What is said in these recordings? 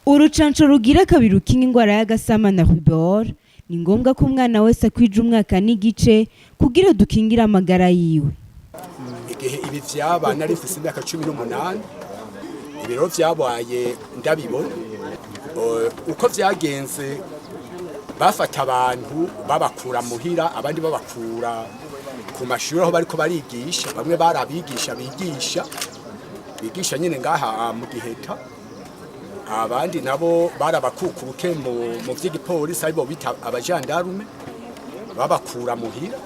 Urucanco rugira kabiri rukinga ingwara y'agasama na rubor ni ngombwa ko umwana wese akwije umwaka n'igice kugira dukingire amagara yiwe. Igihe ibi vyaba nari mfise imyaka 18 ibiro vyabaye ndabibona uko vyagenze bafata abantu babakura muhira abandi babakura ku mashuri aho bariko barigisha bamwe barabigisha bigisha nyine ngaha mu Giheta abandi nabo barabakukuruke mu vy'igipolisi aribo bita abajandarume babakura muhira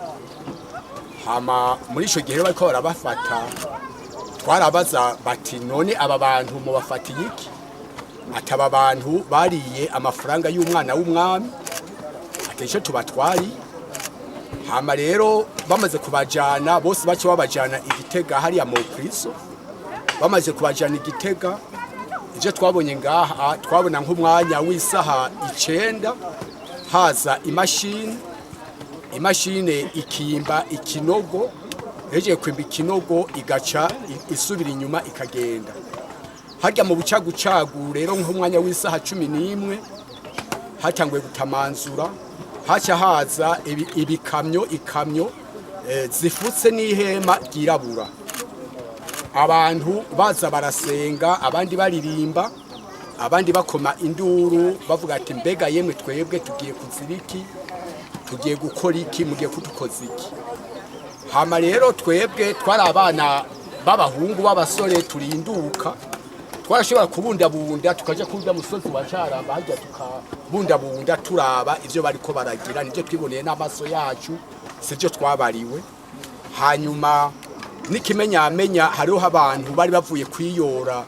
hama muri ico gihe bariko barabafata twarabaza bati none aba bantu mu bafatiye iki ataba bantu bariye amafaranga y'umwana w'umwami ateshe tubatwari hama rero bamaze kubajana bose bace babajana Igitega hariya mu Kristo bamaze kubajana Igitega ije twabonye ngaha twabona nk'umwanya w'isaha 9 haza imashine ikimba ikinogo eje kwimba ikinogo igaca isubira inyuma ikagenda hajya mu bucagucagu rero nk'umwanya w'isaha 11 hatangwe gutamanzura haca haza ikamyo zifutse n'ihema ryirabura abantu baza barasenga abandi baririmba abandi bakoma induru bavuga ati mbega yemwe twebwe tugiye kuziriki tugiye gukora iki mugiye kudukoza iki hama rero twebwe twari abana b'abahungu b'abasore turinduka twarashobora kubundabunda tukaja kurya musozi wa Caramba hajya tukabundabunda turaba ivyo bariko baragira nivyo twiboneye n'amaso yacu sivyo twabariwe hanyuma nikimenyamenya hariho abantu bari bavuye kwiyora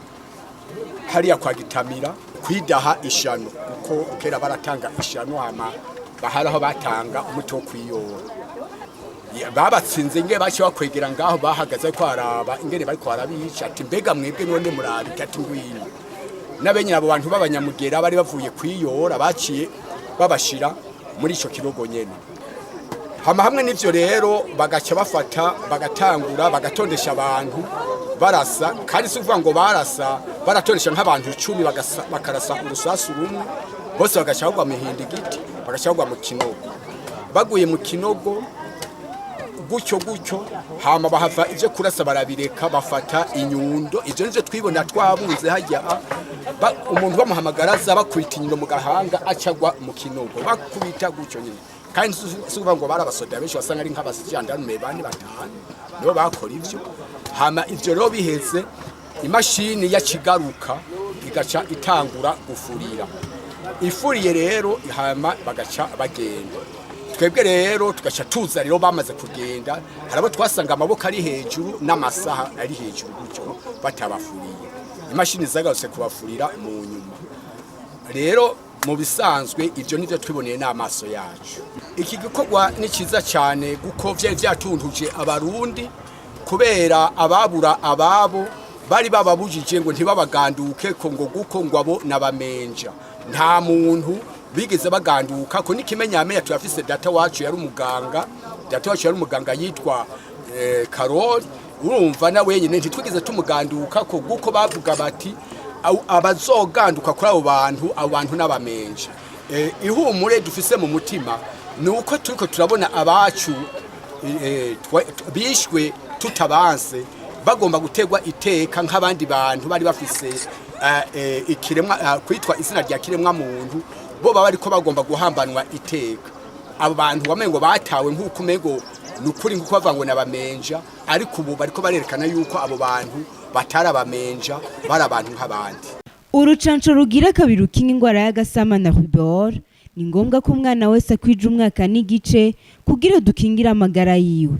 hariya kwa Gitamira kwidaha ishano uko kera baratanga ishano hama baharaho batanga umuti wo kwiyora babatsinze nge bace bakwegera ngaho bahagaze ko araba ingene bari ko arabica ati mbega mwebwe none murabi ati ngwino nabenye abo bantu b'abanyamugera bari bavuye kwiyora baciye babashira muri ico kirogo nyene hama hamwe n'ivyo rero bagaca bafata bagatangura bagatondesha abantu barasa kandi suvuga ngo barasa baratondesha nk'abantu 10 bakarasa urusasu rumwe bose bagaca bagwa mihindi giti bagaca bagwa mu kinogo baguye mu kinogo gutyo hama bahava ivyo kurasa barabireka bafata inyundo ivyo nivyo twibona twabunze hajya umuntu bamuhamagara za bakwita inyundo mu gahanga acagwa mu kinogo bakubita gutyo nyine kandi suvuga ngo barabasoda benshi basanga ari nk'abasijandarume bane batanu nibo bakora ivyo hama ivyo rero biheze imashini yacigaruka igaca itangura gufurira ifuriye rero hama bagaca bagenda twebwe rero tugaca tuza rero bamaze kugenda harabo twasanga amaboko ari hejuru n'amasaha ari hejuru gutyo batabafuriye imashini zagarutse kubafurira mu nyuma rero mu bisanzwe ivyo nivyo twiboneye n'amaso yacu iki gikorwa ni ciza cyane guko vyari vyatuntuje abarundi kubera ababura ababo bari bababujije ngo ntibabaganduke ko ngo guko ngo abo nabamenja nta muntu bigeze baganduka ko nikimenyamenya tuyafise data wacu yari umuganga yitwa Karoli urumva na wenyine ntitwigeze tumuganduka ko guko bavuga bati abazoganduka kuri abo bantu n'abamenje ihumure dufise mu mutima nuko turiko turabona abacu bishwe tutabanse bagomba gutegwa iteka nk'abandi bantu bari bafise ikiremwa kwitwa izina rya kiremwa muntu bo bariko bagomba guhambanwa iteka abo bantu wamengo batawe nk'uko umego nukuri nk'uko bavango nabamenja ariko ubu bariko barerekana yuko abo bantu batarabamenja bari abantu nk'abandi. Urucanco rugira kabiri rukinga ingwara y'agasama na rubor ni ngombwa ko umwana wese akwije umwaka n'igice kugira dukingire amagara yiwe.